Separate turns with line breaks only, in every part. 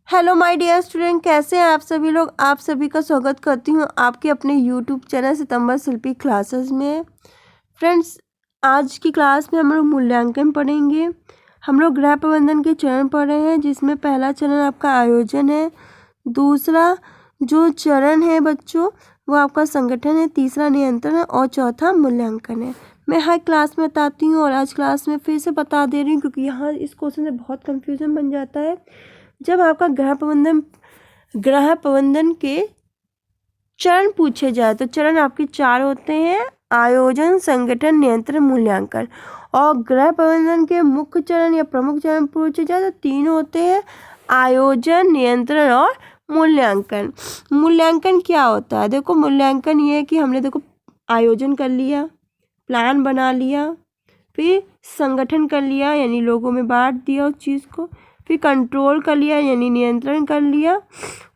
Hello my dear student, कैसे हैं आप सभी लोग। आप सभी का स्वागत करती हूँ आपके अपने यूट्यूब चैनल सितंबर शिल्पी क्लासेस में। फ्रेंड्स, आज की क्लास में हम लोग मूल्यांकन पढ़ेंगे। हम लोग गृह प्रबंधन के चरण पढ़ रहे हैं, जिसमें पहला चरण आपका आयोजन है, दूसरा जो चरण है बच्चों वो आपका संगठन है, तीसरा नियंत्रण है और चौथा मूल्यांकन है। मैं हर क्लास में बताती हूँ और आज क्लास में फिर से बता दे रही हूँ, क्योंकि यहाँ इस क्वेश्चन से बहुत कंफ्यूजन बन जाता है। जब आपका गृह प्रबंधन के चरण पूछे जाए तो चरण आपके 4 होते हैं: आयोजन, संगठन, नियंत्रण, मूल्यांकन। और गृह प्रबंधन के मुख्य चरण या प्रमुख चरण पूछे जाए तो 3 होते हैं: आयोजन, नियंत्रण और मूल्यांकन। मूल्यांकन क्या होता है? देखो, मूल्यांकन ये है कि हमने आयोजन कर लिया, प्लान बना लिया, फिर संगठन कर लिया यानी लोगों में बांट दिया उस चीज़ को, फिर कंट्रोल कर लिया यानी नियंत्रण कर लिया।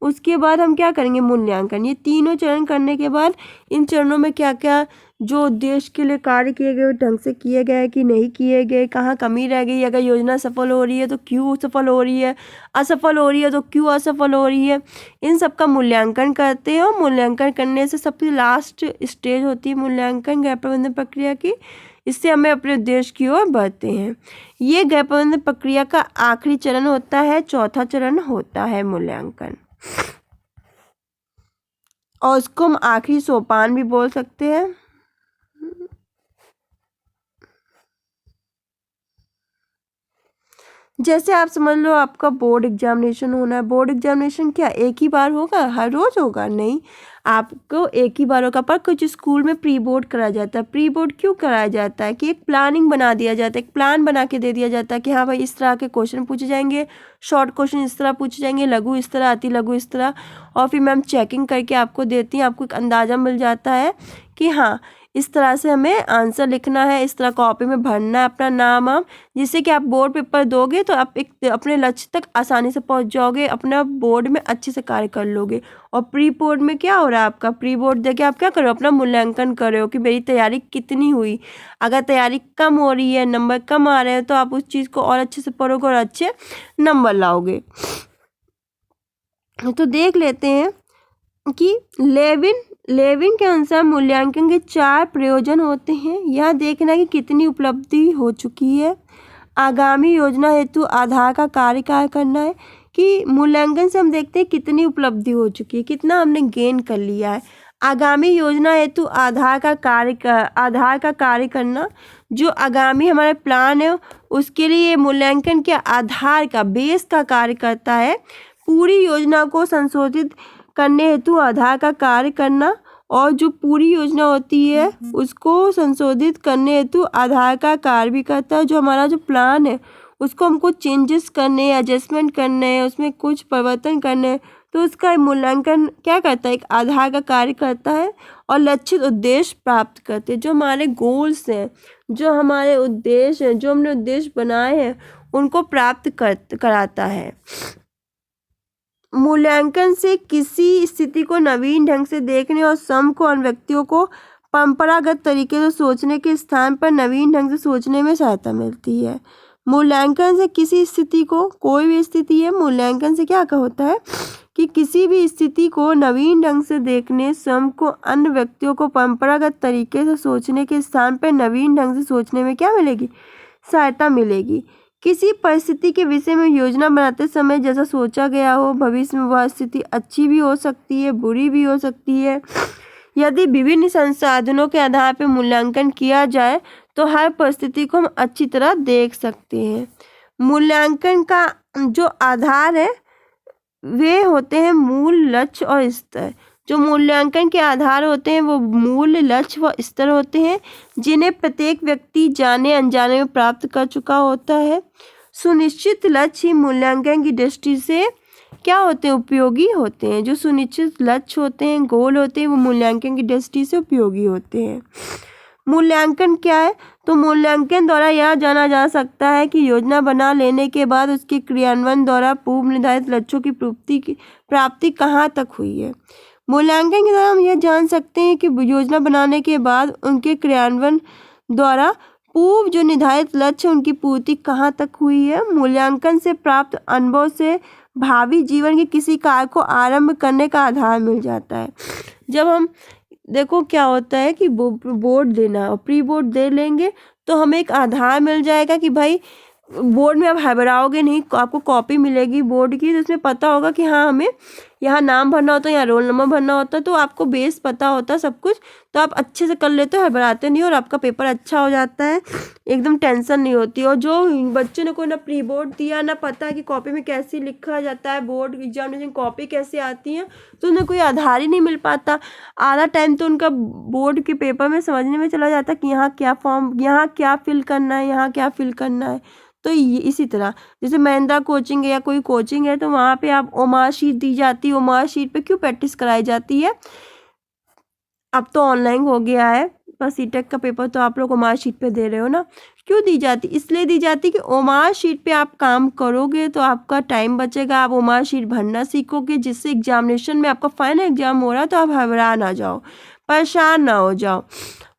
उसके बाद हम क्या करेंगे? मूल्यांकन। ये तीनों चरण करने के बाद इन चरणों में क्या क्या जो उद्देश्य के लिए कार्य किए गए ढंग से किए गए कि नहीं किए गए, कहाँ कमी रह गई, अगर योजना सफल हो रही है तो क्यों सफल हो रही है, असफल हो रही है तो क्यों असफल हो रही है, इन सब का मूल्यांकन करते हैं। और मूल्यांकन करने से सबसे लास्ट स्टेज होती है मूल्यांकन गृह प्रबंधन प्रक्रिया की। इससे हमें अपने उद्देश्य की ओर बढ़ते हैं। ये गृह प्रबंधन प्रक्रिया का आखिरी चरण होता है, चौथा चरण होता है मूल्यांकन, और उसको हम आखिरी सोपान भी बोल सकते हैं। जैसे आप समझ लो आपका बोर्ड एग्जामिनेशन होना है। बोर्ड एग्जामिनेशन क्या एक ही बार होगा, हर रोज होगा? नहीं, आपको एक ही बार होगा। पर कुछ स्कूल में प्री बोर्ड कराया जाता है। प्री बोर्ड क्यों कराया जाता है? कि एक प्लानिंग बना दिया जाता है, एक प्लान बना के दे दिया जाता है कि हाँ भाई इस तरह के क्वेश्चन पूछे जाएंगे, शॉर्ट क्वेश्चन इस तरह पूछे जाएंगे, लघु इस तरह, अति लघु इस तरह। और फिर मैम चेकिंग करके आपको देती हैं, आपको एक अंदाज़ा मिल जाता है कि हाँ इस तरह से हमें आंसर लिखना है, इस तरह कॉपी में भरना है अपना नाम वाम, जिससे कि आप बोर्ड पेपर दोगे तो आप एक अपने लक्ष्य तक आसानी से पहुंच जाओगे, अपना बोर्ड में अच्छे से कार्य कर लोगे। और प्री बोर्ड में क्या हो रहा है? आपका प्री बोर्ड देके आप क्या करो? अपना मूल्यांकन कर रहे हो कि मेरी तैयारी कितनी हुई। अगर तैयारी कम हो रही है, नंबर कम आ रहे हैं, तो आप उस चीज़ को और अच्छे से पढ़ोगे और अच्छे नंबर लाओगे। तो देख लेते हैं कि लेविन के अनुसार मूल्यांकन के 4 प्रयोजन होते हैं। यह देखना कि कितनी उपलब्धि हो चुकी है। आगामी योजना हेतु आधार का कार्य करना है, कि मूल्यांकन से हम देखते हैं कितनी उपलब्धि हो चुकी है, कितना हमने गेन कर लिया है। आगामी योजना हेतु आधार का कार्य करना, जो आगामी हमारे प्लान है उसके लिए मूल्यांकन के आधार का, बेस का कार्य करता है। पूरी योजना को संशोधित करने हेतु आधार का कार्य करना, और जो पूरी योजना होती है उसको संशोधित करने हेतु आधार का कार्य भी करता है। जो हमारा जो प्लान है उसको हमको चेंजेस करने, एडजस्टमेंट करने हैं, उसमें कुछ परिवर्तन करने हैं, तो उसका मूल्यांकन क्या करता है? एक आधार का कार्य करता है। और लक्षित उद्देश्य प्राप्त करते हैं, जो हमारे गोल्स हैं, जो हमारे उद्देश्य हैं, जो हमने उद्देश्य बनाए हैं, उनको प्राप्त कराता है। मूल्यांकन से किसी स्थिति को नवीन ढंग से देखने और सम को अन्य व्यक्तियों को परंपरागत तरीके से सोचने के स्थान पर नवीन ढंग से सोचने में सहायता मिलती है। मूल्यांकन से किसी स्थिति को, कोई भी स्थिति है, मूल्यांकन से क्या होता है कि किसी भी स्थिति को नवीन ढंग से देखने, सम को अन्य व्यक्तियों को परंपरागत तरीके से सोचने के स्थान पर नवीन ढंग से सोचने में क्या मिलेगी? सहायता मिलेगी। किसी परिस्थिति के विषय में योजना बनाते समय जैसा सोचा गया हो, भविष्य में वह स्थिति अच्छी भी हो सकती है, बुरी भी हो सकती है। यदि विभिन्न संसाधनों के आधार पर मूल्यांकन किया जाए तो हर परिस्थिति को हम अच्छी तरह देख सकते हैं। मूल्यांकन का जो आधार है वे होते हैं मूल, लक्ष्य और स्तर। जो मूल्यांकन के आधार होते हैं वो मूल, लक्ष्य व स्तर होते हैं, जिन्हें प्रत्येक व्यक्ति जाने अनजाने में प्राप्त कर चुका होता है। सुनिश्चित लक्ष्य ही मूल्यांकन की दृष्टि से क्या होते हैं? उपयोगी होते हैं। जो सुनिश्चित लक्ष्य होते हैं, गोल होते हैं, वो मूल्यांकन की दृष्टि से उपयोगी होते हैं। मूल्यांकन क्या है? तो मूल्यांकन द्वारा यह जाना जा सकता है कि योजना बना लेने के बाद उसके क्रियान्वयन द्वारा पूर्व निर्धारित लक्ष्यों की प्राप्ति कहाँ तक हुई है। मूल्यांकन के द्वारा हम यह जान सकते हैं कि योजना बनाने के बाद उनके क्रियान्वयन द्वारा पूर्व जो निर्धारित लक्ष्य उनकी पूर्ति कहाँ तक हुई है। मूल्यांकन से प्राप्त अनुभव से भावी जीवन के किसी कार्य को आरंभ करने का आधार मिल जाता है। जब हम देखो क्या होता है कि बोर्ड देना और प्री बोर्ड दे लेंगे तो हमें एक आधार मिल जाएगा कि भाई बोर्ड में आप घबराओगे नहीं, आपको कॉपी मिलेगी बोर्ड की, तो इसमें पता होगा कि हाँ हमें यहाँ नाम भरना होता है, यहाँ रोल नंबर भरना होता है, तो आपको बेस पता होता है सब कुछ, तो आप अच्छे से कर लेते हो, घबराते नहीं और आपका पेपर अच्छा हो जाता है, एकदम टेंशन नहीं होती। और जो बच्चों ने कोई ना प्री बोर्ड दिया, ना पता है कि कॉपी में कैसे लिखा जाता है, बोर्ड एग्जामिनेशन कॉपी कैसे आती है, तो उन्हें कोई आधार ही नहीं मिल पाता। आधा टाइम तो उनका बोर्ड के पेपर में समझने में चला जाता है कि यहाँ क्या फॉर्म, यहाँ क्या फिल करना है, यहाँ क्या फिल करना है। तो ये इसी तरह जैसे महिंद्रा कोचिंग है या कोई कोचिंग है तो वहाँ पे आप ओमार शीट दी जाती है, ओमार शीट पे क्यों प्रैक्टिस कराई जाती है, अब तो ऑनलाइन हो गया है, पर सीटेक का पेपर तो आप लोग ओमार शीट पे दे रहे हो ना, क्यों दी जाती, इसलिए दी जाती कि ओमार शीट पे आप काम करोगे तो आपका टाइम बचेगा, आप ओमार शीट भरना सीखोगे, जिससे एग्जामिनेशन में आपका फाइनल एग्जाम हो रहा है तो आप घबरा ना जाओ, परेशान ना हो जाओ।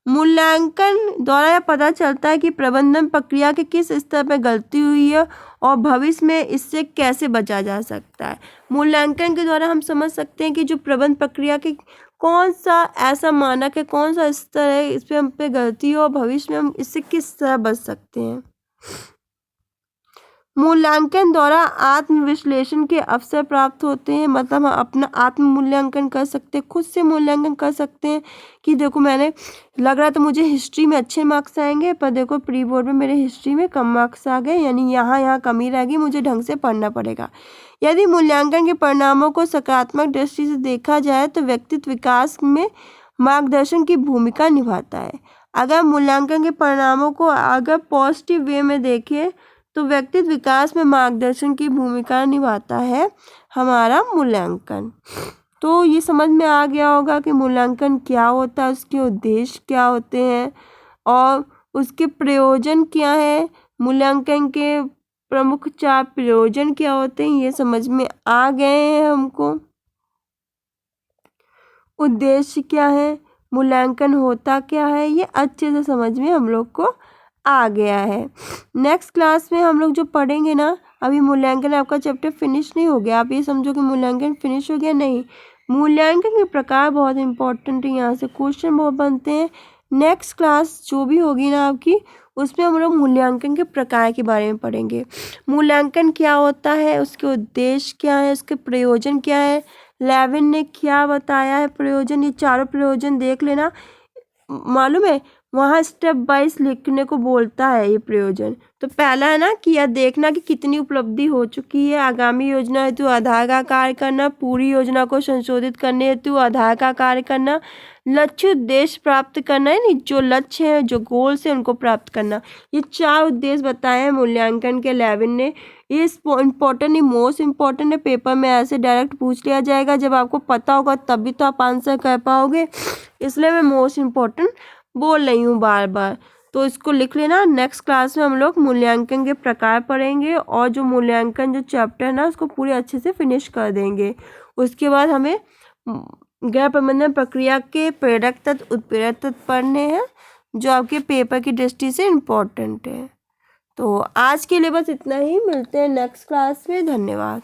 मूल्यांकन द्वारा यह पता चलता है कि प्रबंधन प्रक्रिया के किस स्तर पर गलती हुई है और भविष्य में इससे कैसे बचा जा सकता है। मूल्यांकन के द्वारा हम समझ सकते हैं कि जो प्रबंधन प्रक्रिया के कौन सा ऐसा मानक है, कौन सा स्तर है, इस पे हम पे गलती हो और भविष्य में हम इससे किस तरह बच सकते हैं। मूल्यांकन द्वारा आत्मविश्लेषण के अवसर प्राप्त होते हैं, मतलब हम अपना आत्म मूल्यांकन कर सकते हैं, खुद से मूल्यांकन कर सकते हैं कि देखो मैंने लग रहा था मुझे हिस्ट्री में अच्छे मार्क्स आएंगे, पर देखो प्री बोर्ड में मेरे हिस्ट्री में कम मार्क्स आ गए, यानी यहाँ कमी रहेगी, मुझे ढंग से पढ़ना पड़ेगा। यदि मूल्यांकन के परिणामों को सकारात्मक दृष्टि से देखा जाए तो व्यक्तित्व विकास में मार्गदर्शन की भूमिका निभाता है। अगर मूल्यांकन के परिणामों को अगर पॉजिटिव वे में देखें तो व्यक्तित्व विकास में मार्गदर्शन की भूमिका निभाता है हमारा मूल्यांकन। तो ये समझ में आ गया होगा कि मूल्यांकन क्या होता है, उसके उद्देश्य क्या होते हैं और उसके प्रयोजन क्या है, मूल्यांकन के प्रमुख 4 प्रयोजन क्या होते हैं, ये समझ में आ गए हैं हमको। उद्देश्य क्या है, मूल्यांकन होता क्या है, ये अच्छे से समझ में हम लोग को आ गया है। नेक्स्ट क्लास में हम लोग जो पढ़ेंगे ना, अभी मूल्यांकन आपका चैप्टर फिनिश नहीं हो गया, आप ये समझो कि मूल्यांकन फिनिश हो गया, नहीं, मूल्यांकन के प्रकार बहुत इंपॉर्टेंट है, यहाँ से क्वेश्चन बहुत बनते हैं। नेक्स्ट क्लास जो भी होगी ना आपकी, उसमें हम लोग मूल्यांकन के प्रकार के बारे में पढ़ेंगे। मूल्यांकन क्या होता है, उसके उद्देश्य क्या है, उसके प्रयोजन क्या है, लेविन ने क्या बताया है प्रयोजन, ये चारों प्रयोजन देख लेना। मालूम है वहाँ स्टेप वाइज लिखने को बोलता है ये प्रयोजन। तो पहला है ना कि यह देखना कि कितनी उपलब्धि हो चुकी है, आगामी योजना हेतु आधार का कार्य करना, पूरी योजना को संशोधित करने हेतु आधार का कार्य करना, लक्ष्य उद्देश्य प्राप्त करना, यानी जो लक्ष्य है, जो गोल्स है उनको प्राप्त करना। ये 4 उद्देश्य बताए हैं मूल्यांकन के लेविन ने। ये इम्पोर्टेंट है, मोस्ट इम्पोर्टेंट है, पेपर में ऐसे डायरेक्ट पूछ लिया जाएगा, जब आपको पता होगा तभी तो आप आंसर कर पाओगे, इसलिए मैं मोस्ट इम्पोर्टेंट बोल रही हूँ बार बार, तो इसको लिख लेना। नेक्स्ट क्लास में हम लोग मूल्यांकन के प्रकार पढ़ेंगे और जो मूल्यांकन जो चैप्टर है ना उसको पूरे अच्छे से फिनिश कर देंगे। उसके बाद हमें गैर प्रबंधन प्रक्रिया के प्रेरक तत्व उत्प्रेरक तत्व पढ़ने हैं, जो आपके पेपर की दृष्टि से इम्पोर्टेंट है। तो आज के लिए बस इतना ही, मिलते हैं नेक्स्ट क्लास में, धन्यवाद।